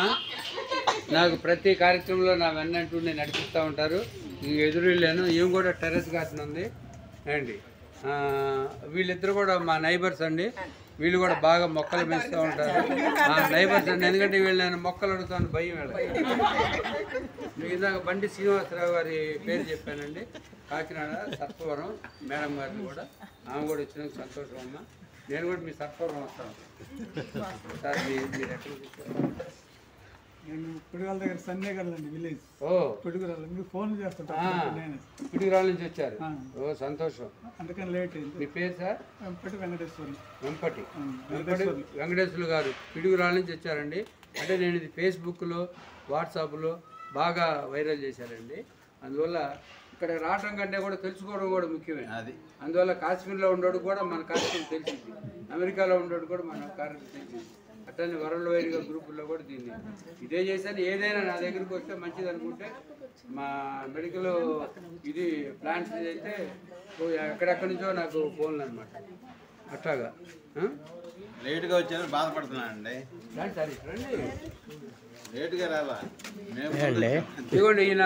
నాకు ప్రతి కార్యక్రమంలో నా వెన్నంటూ నేను నడిపిస్తూ ఉంటారు. ఎదురు వెళ్ళాను. ఏం కూడా టెర్రస్ గార్డెన్ ఉంది అండి. వీళ్ళిద్దరు కూడా మా నైబర్స్ అండి. వీళ్ళు కూడా బాగా మొక్కలు పెంచుతూ ఉంటారు. నైబర్స్ అండి. ఎందుకంటే వీళ్ళు నేను మొక్కలు అడుగుతాను, భయం వెళ్ళాలి. మీకు ఇందాక బండి శ్రీనివాసరావు గారి పేరు చెప్పానండి. కాకినాడ సర్పవరం మేడం గారిని కూడా, ఆమె కూడా వచ్చినందుకు సంతోషం అమ్మ. నేను కూడా మీ సర్పవరం వస్తాను సార్. మీరు ఎక్కడ నేను పిడుగురాల దగ్గర సన్నేగల్లండి విలేజ్. ఓ పిడుగురాల మీకు ఫోన్ చేస్తుంటాను. పిడుగురాల నుంచి వచ్చారు. ఓ సంతోషం. అందుకని లేట్ అయింది. మీ పేరు సార్? వెంపటి వెంకటేశ్వరి. వెంపటి వెంకటేశ్వర్లు గారు పిడుగురాల నుంచి వచ్చారండి. అంటే నేను ఇది ఫేస్బుక్లో, వాట్సాప్లో బాగా వైరల్ చేశారండి. అందువల్ల ఇక్కడ రావడం కంటే కూడా తెలుసుకోవడం కూడా ముఖ్యమే. అది అందువల్ల కాశ్మీర్లో ఉండేవాడు కూడా మన కార్యక్రమం తెలిసింది, అమెరికాలో ఉండేవాడు కూడా మన కార్యక్రమం తెలిసింది. అట్లనే వరల్డ్ వైడ్గా గ్రూపుల్లో కూడా దీన్ని ఇదే చేశాను. ఏదైనా నా దగ్గరికి వస్తే మంచిది అనుకుంటే మా మెడికల్ ఇది ప్లాన్స్ అయితే ఎక్కడెక్కడి నుంచో నాకు ఫోన్లు అనమాట. అట్లాగా లేట్గా వచ్చాను బాధపడుతున్నానండి. రండి. లేట్గా రావా మేము ఇదిగోండి ఈయన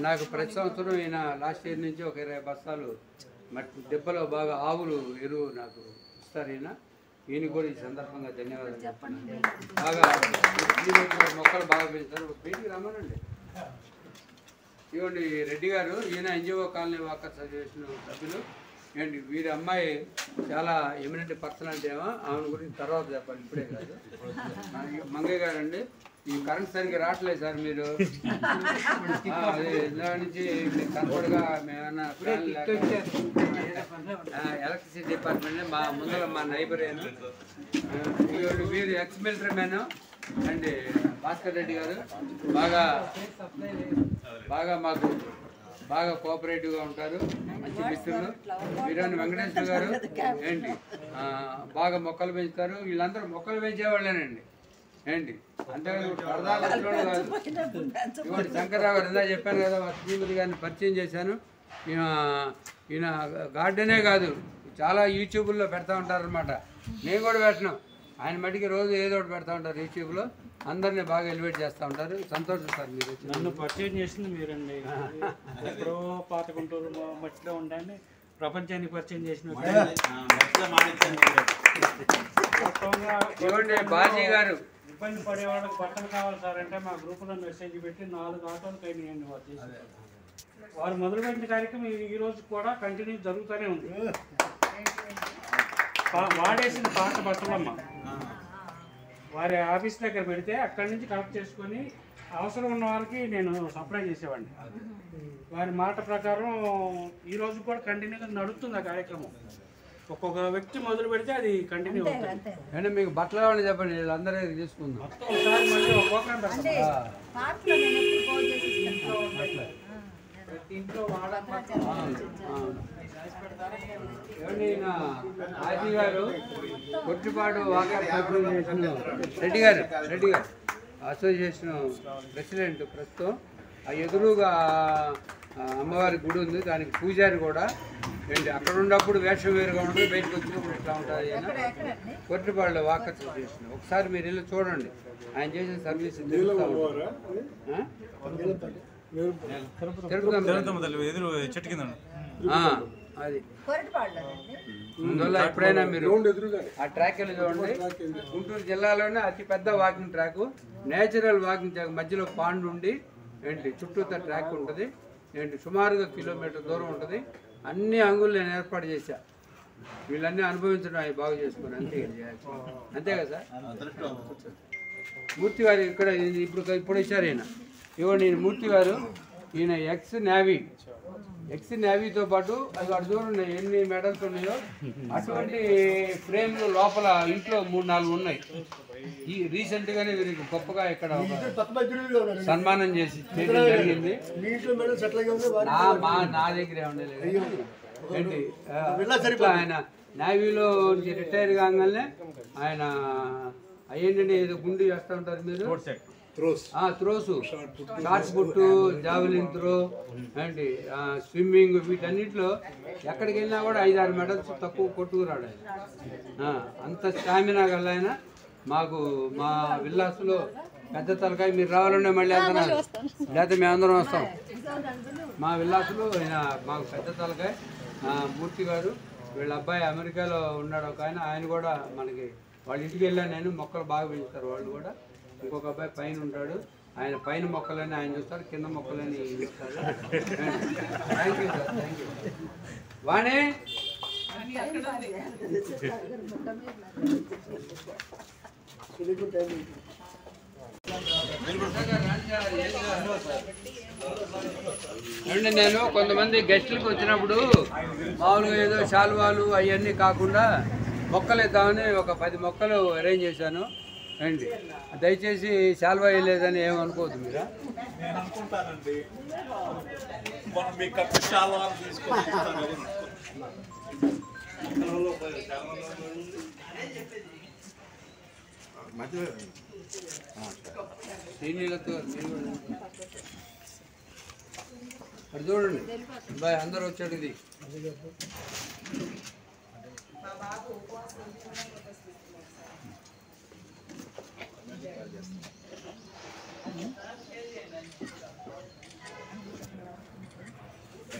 నాకు ప్రతి సంవత్సరం ఈయన లాస్ట్ ఇయర్ నుంచి ఒక 20 బస్తాలు మట్టి దెబ్బలో బాగా ఆవులు ఎరువు నాకు ఇస్తారు. ఈయన కూడా ఈ సందర్భంగా ధన్యవాదాలు చెప్తున్నాను. బాగా మొక్కలు బాగా పెంచుతారు. బయటికి రమ్మనండి. ఇవ్వండి రెడ్డి గారు, ఈయన ఎన్జిఓ కాలనీ వాకర్స్ అసోసియేషన్ సభ్యులు. ఏంటి వీరి అమ్మాయి చాలా ఎమినెంట్ పర్సనాలిటీ ఏమో, ఆమె గురించి తర్వాత చెప్పాలి, ఇప్పుడే కాదు. మంగయ్య గారు అండి, ఈ కరెంట్ సరిగ్గా రావట్లేదు సార్ మీరు. అది ఇందా నుంచి మీకు కనపడగా మేమన్నా ఎలక్ట్రిసిటీ డిపార్ట్మెంట్ మా ముందర మా నైబర్ అయినా వీరు ex military man and Bhaskar Reddy గారు బాగా మాకు బాగా కోఆపరేటివ్గా ఉంటారు, మంచి మిత్రులు. వీరని వెంకటేశ్వర గారు ఏంటి బాగా మొక్కలు పెంచుతారు. వీళ్ళందరూ మొక్కలు పెంచేవాళ్ళేనండి ఏంటి, అంతేకాదు సరదాగా వచ్చేవాళ్ళు కాదు. ఇవాళ శంకర్రావు గారు ఇందా చెప్పాను కదా, శ్రీమతి గారిని పరిచయం చేశాను. ఈయన గార్డెనే కాదు చాలా యూట్యూబ్లో పెడతా ఉంటారనమాట. నేను కూడా పెట్టను, ఆయన మటుకి రోజు ఏదో ఒకటి పెడతా ఉంటారు యూట్యూబ్లో. అందరినీ బాగా ఎలివేట్ చేస్తూ ఉంటారు. సంతోషం సార్ మీరు నన్ను పరిచయం చేసింది మీరండి. ఎప్పుడో పాత గుంటూరు మట్టిలో ఉండండి, ప్రపంచానికి పరిచయం చేసిన బాజీ గారు. ఇబ్బంది పడే వాళ్ళకి బట్టలు కావాలి సార్ అంటే మా గ్రూపులో మెసేజ్ పెట్టి 4 ఆటోలు కైనాయండి వారు చేసి. వారు మొదలుపెట్టిన కార్యక్రమం ఈ రోజు కూడా కంటిన్యూ జరుగుతూనే ఉంది. వాడేసిన పాత బట్టలమ్మ వారి ఆఫీస్ దగ్గర పెడితే అక్కడి నుంచి కలెక్ట్ చేసుకొని అవసరం ఉన్న వాళ్ళకి నేను సప్లై చేసేవాడిని. వారి మాట ప్రకారం ఈరోజు కూడా కంటిన్యూగా నడుస్తుంది ఆ కార్యక్రమం. ఒక్కొక్క వ్యక్తి మొదలు పెడితే అది కంటిన్యూ అవుతుంది. అంటే మీకు బట్టలు కావాలని చెప్పండి, వీళ్ళందరూ తీసుకుందాం. ఒకసారి మళ్ళీ ఒక ప్రోగ్రాం పెడతాం. ఇంట్లో ఆజీ గారు కొట్టిపాడు వాకర్ అసోసియేషన్ రెడ్డి గారు అసోసియేషన్ ప్రెసిడెంట్ ప్రస్తుతం. ఆ ఎదురుగా అమ్మవారి గుడి ఉంది, దానికి పూజారి కూడా ఏంటి. అక్కడ ఉన్నప్పుడు వేషం వేరుగా ఉంటుంది, బయటకు వచ్చినప్పుడు ఇట్లా ఉంటుంది. ఆయన కొట్టిపాడులో వాకర్ అసోసియేషన్. ఒకసారి మీరు వెళ్ళి చూడండి, ఆయన చేసిన సర్వీస్ అది. అందువల్ల ఎప్పుడైనా మీరు ఆ ట్రాక్ వెళ్ళి చూడండి. గుంటూరు జిల్లాలోనే అతి పెద్ద walking track, natural walking track. మధ్యలో పాండ్ ఉండి ఏంటి చుట్టూతో ట్రాక్ ఉంటుంది ఏంటి, సుమారుగా కిలోమీటర్ దూరం ఉంటుంది. అన్ని అంగులు నేను ఏర్పాటు చేశా. వీళ్ళన్నీ అనుభవించడం అవి బాగు చేసుకుని అంతే కదా సార్. మూర్తి గారు ఇక్కడ ఇప్పుడు ఇచ్చారు ఈయన. ఇవ్వండి ఈయన మూర్తి గారు. ఈయన ఎక్స్ నేవీతో పాటు అది అటు చూడండి ఎన్ని మెడల్స్ ఉన్నాయో. అటువంటి ఫ్రేమ్లు లోపల ఇంట్లో 3-4 ఉన్నాయి. ఈ రీసెంట్గానే వీరికి గొప్పగా ఇక్కడ సన్మానం చేసి చేయడం జరిగింది. నా దగ్గరే ఉండలేదు ఏంటి. ఆయన నేవీలో రిటైర్ కాగానే ఆయన అయ్యేంటంటే ఏదో గుండు చేస్తూ ఉంటారు మీరు, త్రోసు, షార్ట్ పుట్, జావెలిన్ త్రో ఏంటి, స్విమ్మింగ్, వీటన్నిటిలో ఎక్కడికి వెళ్ళినా కూడా 5-6 మెడల్స్ తక్కువ కొట్టుకురాడు ఆయన. అంత స్టామినా గల ఆయన. మాకు మా విల్లాస్లో పెద్ద తలకాయ మీరు రావాలంటే మళ్ళీ వెళ్తున్నారు, లేకపోతే మేమందరం వస్తాం. మా విల్లాస్లో ఆయన మాకు పెద్ద తలకాయ మూర్తి గారు. వీళ్ళ అబ్బాయి అమెరికాలో ఉన్నాడు ఒక ఆయన కూడా మనకి వాళ్ళ ఇంటికి వెళ్ళాను నేను. మొక్కలు బాగా పెంచుతారు వాళ్ళు కూడా. ఇంకొక అబ్బాయి పైన ఉంటాడు, ఆయన పైన మొక్కలని ఆయన చూస్తారు, కింద మొక్కలని చూస్తారు. Thank you sir, thank you. Vani ఏమండి, నేను కొంతమంది గెస్టులకు వచ్చినప్పుడు మామూలుగా ఏదో శాలువాలు అవన్నీ కాకుండా మొక్కలు ఇద్దామని ఒక 10 మొక్కలు అరేంజ్ చేశాను. అండి దయచేసి శాల్వా వేయలేదని ఏమనుకోవద్దు మీరా. నేను అనుకుంటానండి మనం మీ కప్పు చాలా తీసుకొని నీళ్ళతో అది చూడండి బాయ్ అందరూ వచ్చాడు. ఇది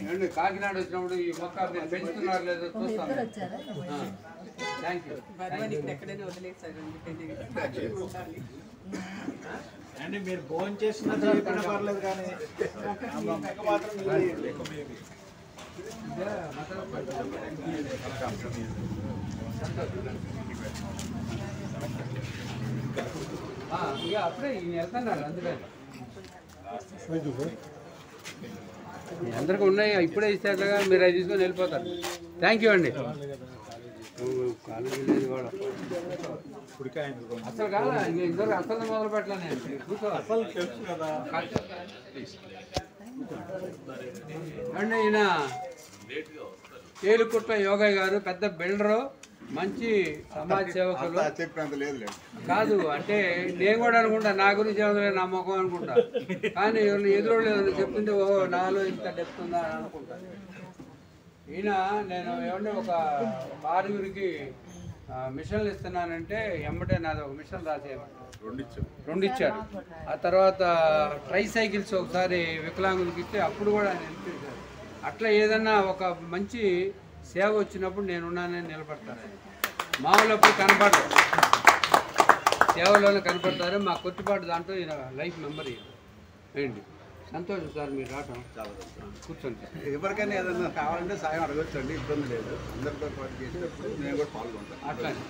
ఏమండి కాకినాడ వచ్చినప్పుడు ఈ మొక్క మీరు పెంచుతున్నారు లేదో చూస్తాను. Thank you. ఎక్కడైనా వదిలేసారండి అండి మీరు ఫోన్ చేసినా చెప్పినా పర్లేదు కానీ ఆ మొక్క మాత్రం ఇక అప్పుడే వెళ్తున్నారు అందుకని అందరికీ ఉన్నాయి. ఇప్పుడే ఇస్తారుగా మీరు అది తీసుకొని వెళ్ళిపోతారు. థ్యాంక్ యూ అండి. కాలేజీ కూడా అసలు కాదా ఇద్దరు అసలు మొదలు పెట్టాలని అసలు తెలుసు కదా. అండి ఈయన తేలుకుట్ల యోగయ్య గారు పెద్ద బిల్డరు, మంచి సమాజ సేవకులు. కాదు అంటే నేను కూడా అనుకుంటా నా గురించి ఏమో నమ్మకం అనుకుంటా, కానీ ఎవరిని ఎదురోలేదు చెప్తుంటే ఓహో నాలో ఇంత డెప్త్ ఉందా అని అనుకుంటా. ఈయన నేను ఏమంటే ఒక 6గురికి మిషన్లు ఇస్తున్నానంటే ఎమ్మటే నాది ఒక మిషన్ రాసేయమంటారు, 2 ఇచ్చారు. ఆ తర్వాత ట్రై సైకిల్స్ ఒకసారి వికలాంగులకి ఇస్తే అప్పుడు కూడా ఆయన ఇప్పించారు. అట్లా ఏదన్నా ఒక మంచి సేవ వచ్చినప్పుడు నేనున్నానని నిలబడతాను. మామూలప్పుడు కనపడరు, సేవలోనే కనపడతారు. మా కొట్టుపాటు దాంట్లో ఈయన లైఫ్ మెంబర్ ఏంటి. సంతోషం సార్ మీరు రావటం. కూర్చోండి సార్. ఎవరికైనా ఏదైనా కావాలంటే సాయం అడగొచ్చండి, ఇబ్బంది లేదు. అందరితో పాటు చేసేటప్పుడు నేను కూడా పాల్గొంటాను. అట్లానే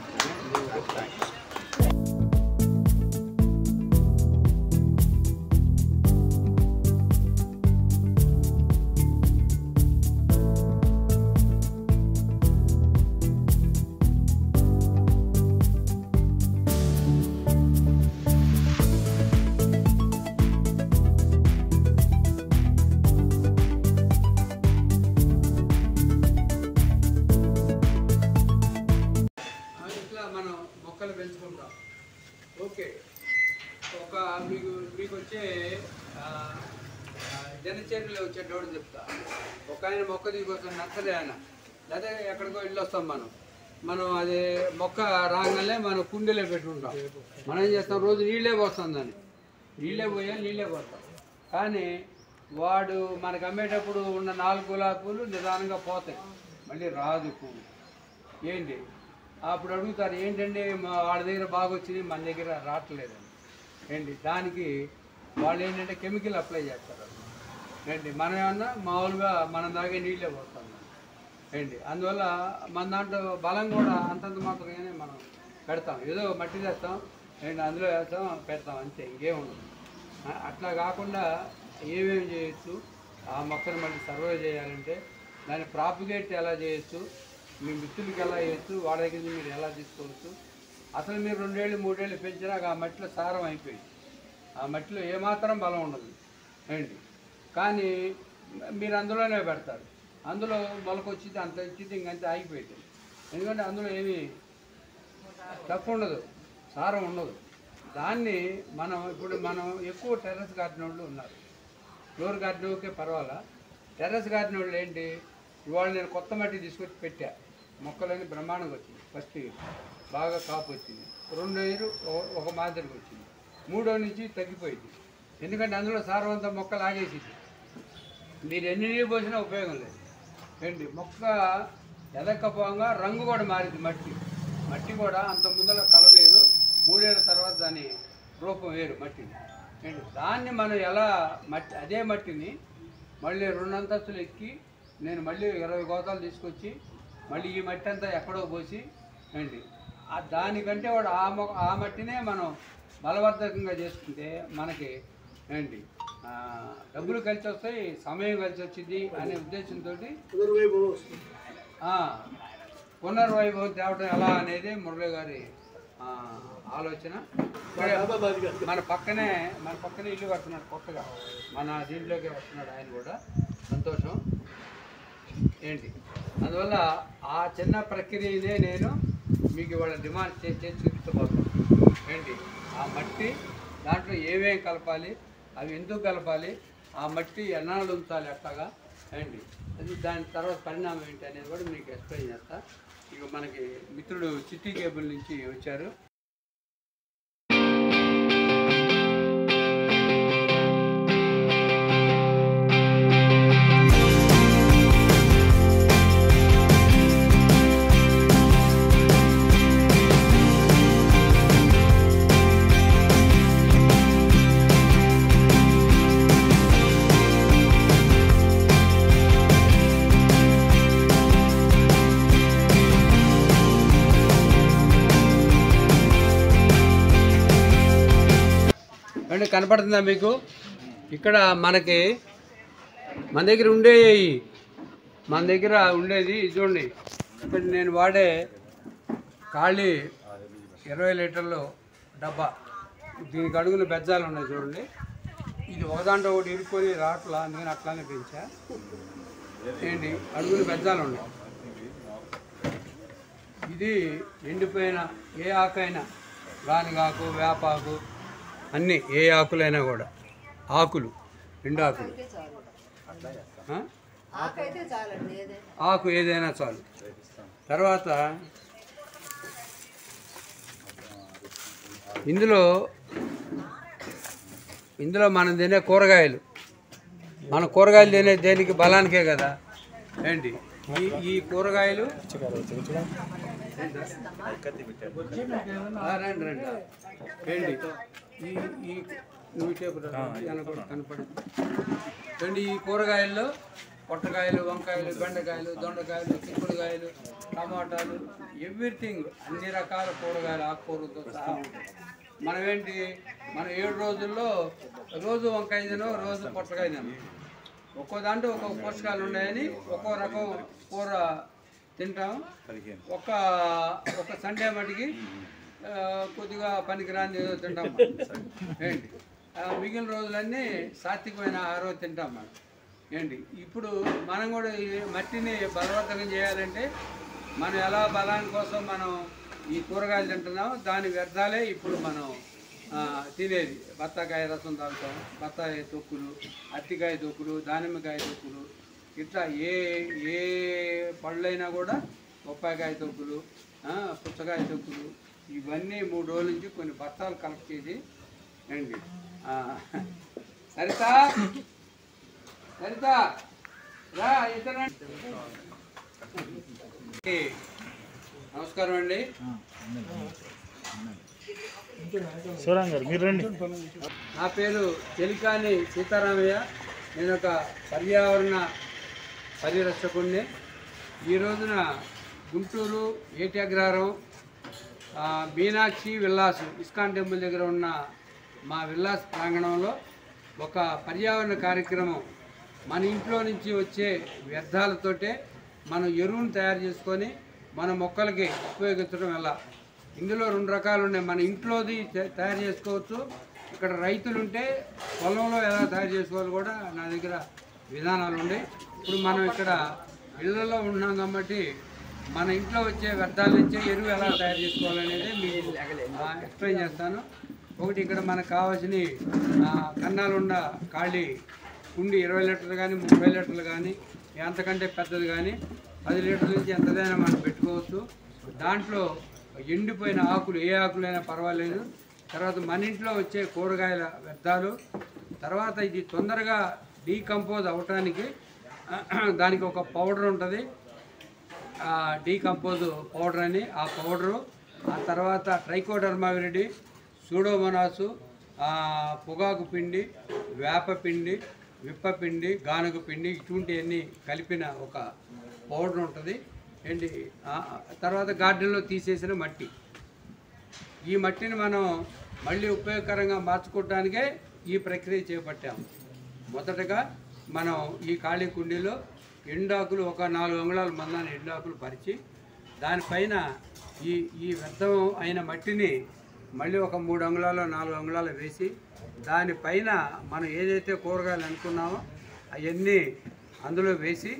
మనం మొక్కలు పెంచుకుంటాం. ఓకే, ఒక మీకు వచ్చే దినచర్యలో వచ్చేటప్పుడు చెప్తా. ఒక ఆయన మొక్క తీసుకొస్తాం నచ్చలే ఆయన, లేదా ఎక్కడికో ఇల్లు వస్తాం మనం అది మొక్క రాగానే మనం కుండీలో పెట్టుకుంటాం. మనం ఏం చేస్తాం, రోజు నీళ్ళే పోస్తాం, దాన్ని నీళ్ళే పోస్తాం. కానీ వాడు మనకు అమ్మేటప్పుడు ఉన్న 4 గులాబీ పూలు నిదానంగా పోతాయి, మళ్ళీ రాదు పువ్వు. ఏంటి అప్పుడు అడుగుతారు, ఏంటండి వాళ్ళ దగ్గర బాగా వచ్చింది మన దగ్గర రావట్లేదండి. ఏంటి దానికి వాళ్ళు ఏంటంటే కెమికల్ అప్లై చేస్తారు. ఏంటి మనం ఏమన్నా మామూలుగా మనం దాగే నీళ్ళే పోతాం ఏంటి. అందువల్ల మన దాంట్లో బలం కూడా అంతంత మాత్రమే మనం పెడతాం. ఏదో మట్టి తెస్తాం ఏంటి, అందులో వేస్తాం పెడతాం, అంతే, ఇంకేముండదు. అట్లా కాకుండా ఏమేమి చేయొచ్చు, ఆ మొక్కను మళ్ళీ సర్వే చేయాలంటే దాన్ని ప్రాపిగేట్ ఎలా చేయొచ్చు, మీ మిత్రులకి ఎలా చేయొచ్చు, వాళ్ళ దగ్గర మీరు ఎలా తీసుకోవచ్చు. అసలు మీరు 2 ఏళ్ళు 3 ఏళ్ళు పెంచినాక ఆ మట్టిలో సారం అయిపోయింది, ఆ మట్టిలో ఏమాత్రం బలం ఉండదు ఏంటి. కానీ మీరు అందులోనే పెడతారు, అందులో మొలకొచ్చింది అంత ఇచ్చింది ఇంకంతే ఆగిపోయింది. ఎందుకంటే అందులో ఏమీ తప్పు ఉండదు, సారం ఉండదు. దాన్ని ఇప్పుడు మనం ఎక్కువ టెర్రస్ గార్డెన్ వాళ్ళు ఉన్నారు. ఫ్లోర్ గార్డెన్ ఓకే పర్వాలా, టెర్రస్ గార్డెన్ వాళ్ళు ఏంటి, ఇవాళ నేను కొత్త మట్టి తీసుకొచ్చి పెట్టా, మొక్కలన్నీ బ్రహ్మాండంగా వచ్చింది. ఫస్ట్ ఇయర్ బాగా కాపు వచ్చింది, 2వ ఇయర్ ఒక మాదిరిగా వచ్చింది, 3వ నుంచి తగ్గిపోయింది. ఎందుకంటే అందులో సారవంతం మొక్కలు ఆగేసింది. మీరు ఎన్ని నీళ్ళు పోసినా ఉపయోగం లేదు ఏంటి. మొక్క ఎదక్కపోగా రంగు కూడా మారింది, మట్టి కూడా అంత ముందర కలవేరు, 3 ఏళ్ళ తర్వాత దాని రూపం వేరు మట్టిని ఏంటి. దాన్ని మనం ఎలా అదే మట్టిని మళ్ళీ 2 అంతస్తులు ఎక్కి నేను మళ్ళీ 20 గోతాలు తీసుకొచ్చి మళ్ళీ ఈ మట్టి అంతా ఎక్కడో పోసి ఏంటి దానికంటే వాడు ఆ మట్టినే మనం బలవర్ధకంగా చేసుకుంటే మనకి ఏంటి డబ్బులు కలిసి వస్తాయి, సమయం కలిసి వచ్చింది అనే ఉద్దేశంతో పునర్వైభవం తేవటం ఎలా అనేది మురళి గారి ఆలోచన. మన పక్కనే ఇల్లు కడుతున్నాడు కొత్తగా, మన దీంట్లోకి వస్తున్నాడు ఆయన కూడా, సంతోషం. ఏంటి అందువల్ల ఆ చిన్న ప్రక్రియనే నేను మీకు ఇవాళ డిమాండ్ చేసి చూపించబోతున్నాను. ఏంటి ఆ మట్టి, దాంట్లో ఏమేమి కలపాలి, అవి ఎందుకు కలపాలి, ఆ మట్టి ఎన్నాళ్ళు ఉంచాలి ఎట్లాగా ఏంటి, అది దాని తర్వాత పరిణామం ఏంటి అనేది కూడా మీకు ఎక్స్ప్లెయిన్ చేస్తా. ఇక మనకి మిత్రుడు సిటీ కేబుల్ నుంచి వచ్చారు. అంటే కనపడుతుందా మీకు? ఇక్కడ మన దగ్గర ఉండేది చూడండి. ఇక్కడ నేను వాడే ఖాళీ 20 లీటర్లు డబ్బా, దీనికి అడుగున బెజ్జాలు ఉన్నాయి చూడండి. ఇది ఒకదాంట్లో ఒకటి ఇరుక్కొని రాట్లా, అందుకని అట్లానే పెంచా. ఏంటి అడుగున బెజ్జాలు ఉన్నాయి. ఇది ఎండిపోయిన ఏ ఆకైనా, రానిగాకు, వేపాకు, అన్నీ ఏ ఆకులైనా కూడా, ఆకులు ఎండు ఆకులు, ఆకు ఏదైనా చాలు. తర్వాత ఇందులో మనం తినే కూరగాయలు, మన కూరగాయలు తినే దేనికి, బలానికే కదా. ఏంటి ఈ కూరగాయలు రండి రండి. ఏంటి ఈ కనపడుతుంది. ఈ కూరగాయల్లో పొట్టకాయలు, వంకాయలు, బెండకాయలు, దొండకాయలు, చిక్కుడుకాయలు, టమాటాలు, ఎవ్రీథింగ్, అన్ని రకాల కూరగాయలు, ఆకుకూరలతో సహా. మనం 7 రోజుల్లో రోజు వంకాయ తినో, రోజు పొట్టకాయ తినో. ఒక్కో దాంట్లో ఒక్కొక్క పోషకాలు ఉన్నాయని ఒక్కో రకం కూర తింటాం. ఒక సండే మటుకి కొద్దిగా పనికిరాని ఏదో తింటాం. ఏంటి మిగిలిన రోజులన్నీ సాత్వికమైన ఆహారం తింటాం మనం. ఏంటి ఇప్పుడు మనం కూడా ఈ మట్టిని బలవర్ధకం చేయాలంటే మనం ఎలా బలాని కోసం మనం ఈ కూరగాయలు తింటున్నాం, దాని వ్యర్థాలే ఇప్పుడు మనం తినేది. బత్తాకాయ రసం తాగుతాం, బత్తాయి తొక్కులు, అరటికాయ తొక్కులు, దానిమ్మకాయ తొక్కులు, ఇట్లా ఏ పళ్ళైనా కూడా బొప్పాయికాయ తొక్కులు, పుచ్చకాయ తొక్కులు, ఇవన్నీ 3 రోజుల నుంచి కొన్ని బత్తాలు కలెక్ట్ చేసి ఏంటి సరిత రా ఇతర. నమస్కారం అండి. నా పేరు చెలికాని సీతారామయ్య. నేను ఒక పర్యావరణ పరిరక్షకుడిని. ఈ రోజున గుంటూరు ఏటి అగ్రహారం మీనాక్షి విల్లాస్ ఇస్కాన్ టెంపుల్ దగ్గర ఉన్న మా విల్లాస్ ప్రాంగణంలో ఒక పర్యావరణ కార్యక్రమం, మన ఇంట్లో నుంచి వచ్చే వ్యర్థాలతోటే మనం ఎరువును తయారు చేసుకొని మన మొక్కలకి ఉపయోగించడం ఎలా. ఇందులో 2 రకాలు ఉన్నాయి. మన ఇంట్లోది తయారు చేసుకోవచ్చు, ఇక్కడ రైతులుంటే పొలంలో ఎలా తయారు చేసుకోవాలి కూడా నా దగ్గర విధానాలు ఉన్నాయి. ఇప్పుడు మనం ఇక్కడ ఇళ్లలో ఉన్నాం కాబట్టి మన ఇంట్లో వచ్చే వ్యర్థాల నుంచే ఎరువు ఎలా తయారు చేసుకోవాలనేది మీకు ఎక్స్ప్లెయిన్ చేస్తాను. ఒకటి, ఇక్కడ మనకు కావాల్సిన కన్నాలుండ ఖాళీ కుండి 20 లీటర్లు కానీ 30 లీటర్లు కానీ ఎంతకంటే పెద్దది కానీ 10 లీటర్ల నుంచి ఎంతదైనా మనం పెట్టుకోవచ్చు. దాంట్లో ఎండిపోయిన ఆకులు, ఏ ఆకులైనా పర్వాలేదు. తర్వాత మన ఇంట్లో వచ్చే కూరగాయల వ్యర్థాలు. తర్వాత ఇది తొందరగా డీకంపోజ్ అవ్వటానికి దానికి ఒక పౌడర్ ఉంటుంది, డీకంపోజ్ పౌడర్ అని. ఆ పౌడరు, ఆ తర్వాత ట్రైకోడర్మా విరిడి, సూడోమోనాసు, పొగాకు పిండి, వేప పిండి, విప్పపిండి, గానుగ పిండి, ఇటువంటివన్నీ కలిపిన ఒక పౌడర్ ఉంటుంది. ఏంటి తర్వాత గార్డెన్లో తీసేసిన మట్టి. ఈ మట్టిని మనం మళ్ళీ ఉపయోగకరంగా మార్చుకోవడానికే ఈ ప్రక్రియ చేపట్టాము. మొదటగా మనం ఈ ఖాళీ కుండీలో ఎండాకులు ఒక 4 అంగుళాల మందాన్ని ఎండాకులు పరిచి దానిపైన ఈ వ్యర్థం అయిన మట్టిని మళ్ళీ ఒక 3 అంగుళాలు 4 అంగుళాలు వేసి దానిపైన మనం ఏదైతే కూరగాయలు అనుకున్నామో అవన్నీ అందులో వేసి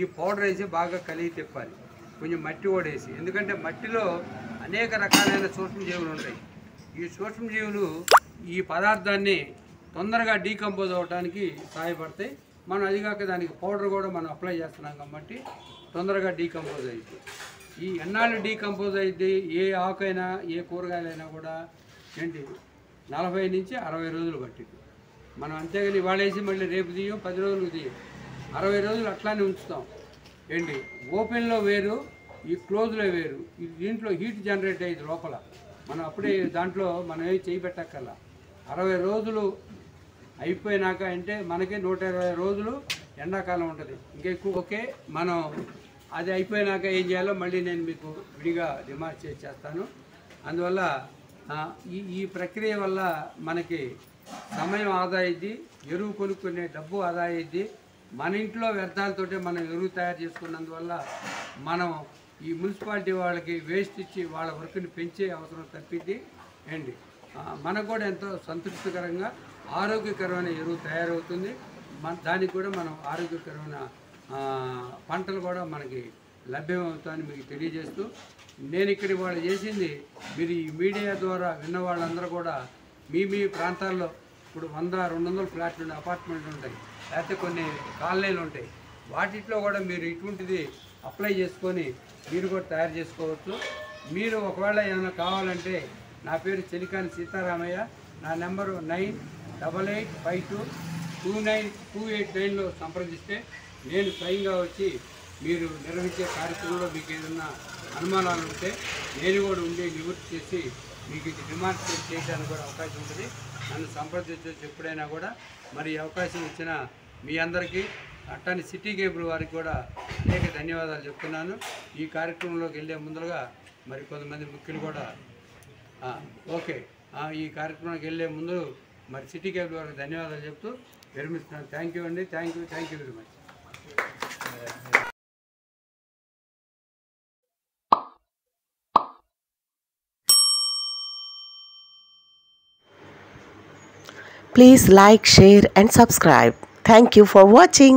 ఈ పౌడర్ వేసి బాగా కలిగి తిప్పాలి. కొంచెం మట్టి ఓడేసి, ఎందుకంటే మట్టిలో అనేక రకాలైన సూక్ష్మజీవులు ఉంటాయి. ఈ సూక్ష్మజీవులు ఈ పదార్థాన్ని తొందరగా డీకంపోజ్ అవ్వడానికి సహాయపడతాయి. మనం అదిగాక దానికి పౌడర్ కూడా మనం అప్లై చేస్తున్నాం కాబట్టి తొందరగా డీకంపోజ్ అవుతుంది. ఈ ఎన్నాళ్ళు డీకంపోజ్ అయితే ఏ ఆకైనా ఏ కూరగాయలైనా కూడా ఏంటి 40 నుంచి 60 రోజులు పట్టింది. మనం అంతేగాని ఇవాళ వేసి మళ్ళీ రేపు తీయం, 10 రోజులకు తీయం, 60 రోజులు అట్లానే ఉంచుతాం. ఏంటి ఓపెన్లో వేరు, ఈ క్లోజ్లో వేరు. దీంట్లో హీట్ జనరేట్ అయ్యేది లోపల. మనం అప్పుడే దాంట్లో మనం ఏమి చేయి పెట్టక్కర్లా. 60 రోజులు అయిపోయినాక అంటే మనకి 120 రోజులు ఎండాకాలం ఉంటుంది, ఇంకా ఎక్కువ. ఓకే, మనం అది అయిపోయినాక ఏం చేయాలో మళ్ళీ నేను మీకు విడిగా డిమార్చేట్ చేస్తాను. అందువల్ల ఈ ప్రక్రియ వల్ల మనకి సమయం ఆదా అయ్యిద్ది, ఎరువు కొనుక్కునే డబ్బు ఆదా అయ్యిద్ది. మన ఇంట్లో వ్యర్థాలతోటే మనం ఎరువు తయారు చేసుకున్నందువల్ల మనం ఈ మున్సిపాలిటీ వాళ్ళకి వేస్ట్ ఇచ్చి వాళ్ళ వర్క్ని పెంచే అవసరం తప్పిద్ది. ఏంటి మనకు కూడా ఎంతో సంతృప్తికరంగా ఆరోగ్యకరమైన ఎరువు తయారవుతుంది. దానికి కూడా మనం ఆరోగ్యకరమైన పంటలు కూడా మనకి లభ్యమవుతాయని మీకు తెలియజేస్తూ, నేను ఇక్కడ వాళ్ళు చేసింది మీరు ఈ మీడియా ద్వారా విన్న వాళ్ళందరూ కూడా మీ ప్రాంతాల్లో ఇప్పుడు 100-200 ఫ్లాట్లు ఉండే అపార్ట్మెంట్లు ఉంటాయి, లేకపోతే కొన్ని కాలనీలు ఉంటాయి. వాటిట్లో కూడా మీరు ఇటువంటిది అప్లై చేసుకొని మీరు కూడా తయారు చేసుకోవచ్చు. మీరు ఒకవేళ ఏమైనా కావాలంటే నా పేరు చెలికాని సీతారామయ్య, నా నెంబరు 9852292989లో సంప్రదిస్తే నేను స్వయంగా వచ్చి మీరు నిర్వహించే కార్యక్రమంలో మీకు ఏదన్నా అనుమానాలు ఉంటే నేను కూడా ఉండి నివృత్తి చేసి మీకు ఇది డిమార్కేట్ చేయడానికి కూడా అవకాశం ఉంటుంది. నన్ను సంప్రదించవచ్చు ఎప్పుడైనా కూడా. మరి అవకాశం ఇచ్చిన మీ అందరికీ, అట్టాని సిటీ కేబుల్ వారికి కూడా అనేక ధన్యవాదాలు చెప్తున్నాను. ఈ కార్యక్రమంలోకి వెళ్ళే ముందుగా మరి కొంతమంది ముఖ్యులు కూడా ఓకే ఈ కార్యక్రమానికి వెళ్ళే ముందు మరి సిటీ కేబుల్ వారికి ధన్యవాదాలు చెప్తూ విరమిస్తున్నాను. థ్యాంక్ యూ అండి. Thank you very much. Please like, share and subscribe. Thank you for watching.